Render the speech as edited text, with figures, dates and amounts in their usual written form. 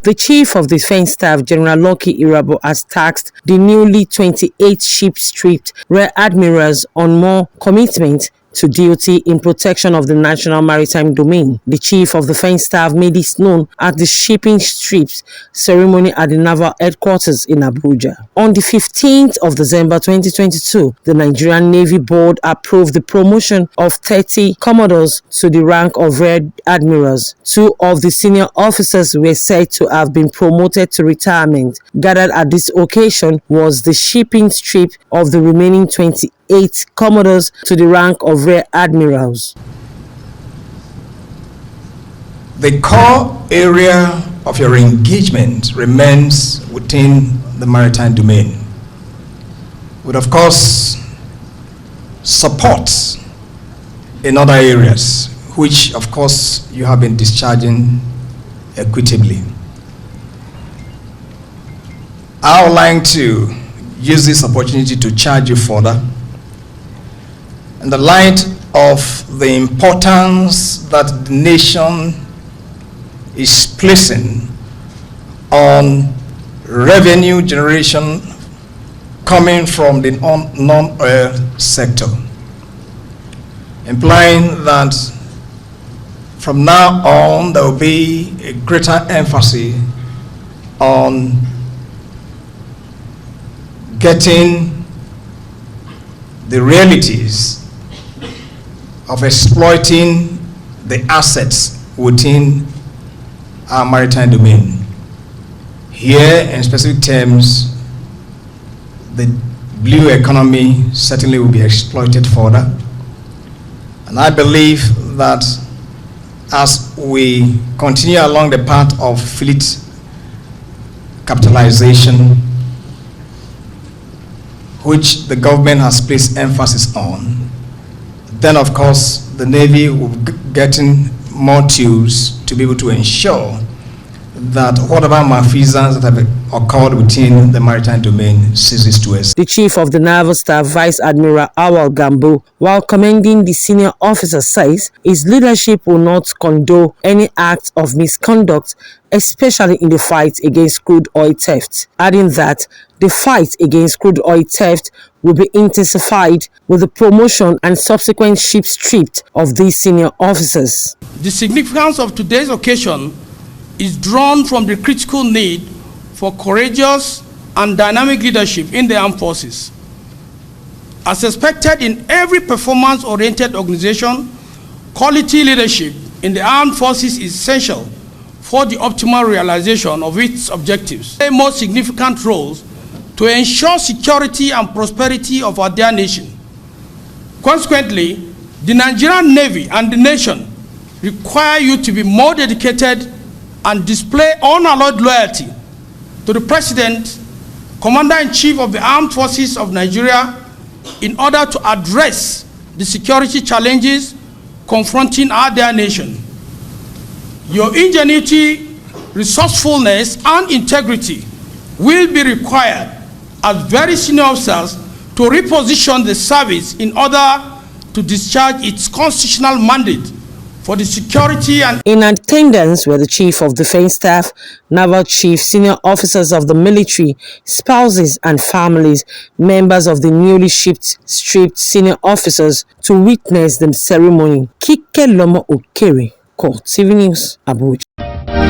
The Chief of Defence Staff, General Lucky Irabor, has tasked the newly 28 ship-stripped Rear Admirals on more commitment to duty in protection of the national maritime domain. The Chief of Defence Staff made this known at the shipping strips ceremony at the Naval Headquarters in Abuja. On the 15th of December 2022, the Nigerian Navy Board approved the promotion of 30 commodores to the rank of Rear Admirals. 2 of the senior officers were said to have been promoted to retirement. Gathered at this occasion was the shipping strip of the remaining 28 commodores to the rank of Rear Admirals. The core area of your engagement remains within the maritime domain, with of course support in other areas, which of course you have been discharging equitably. I would like to use this opportunity to charge you further in the light of the importance that the nation is placing on revenue generation coming from the non-oil sector, implying that from now on there will be a greater emphasis on getting the realities of exploiting the assets within our maritime domain. Here, in specific terms, the blue economy certainly will be exploited further. And I believe that as we continue along the path of fleet capitalization, which the government has placed emphasis on, then of course the Navy will be getting more tools to be able to ensure that whatever malfeasance that have occurred within the maritime domain ceases to exist. The Chief of the Naval Staff, Vice Admiral Awal Gambo, while commending the senior officer, says his leadership will not condone any act of misconduct, especially in the fight against crude oil theft, adding that the fight against crude oil theft will be intensified with the promotion and subsequent ship stripped of these senior officers. The significance of today's occasion is drawn from the critical need for courageous and dynamic leadership in the armed forces. As expected in every performance-oriented organization, quality leadership in the armed forces is essential for the optimal realization of its objectives. Play more significant roles to ensure security and prosperity of our dear nation. Consequently, the Nigerian Navy and the nation require you to be more dedicated and display unalloyed loyalty to the President, Commander-in-Chief of the Armed Forces of Nigeria, in order to address the security challenges confronting our dear nation. Your ingenuity, resourcefulness, and integrity will be required as very senior officers to reposition the service in order to discharge its constitutional mandate for the security and... In attendance were the Chief of Defence Staff, Naval Chief, senior officers of the military, spouses and families, members of the newly stripped senior officers to witness the ceremony. Kike Lomo Okere, Core TV News, Abuja.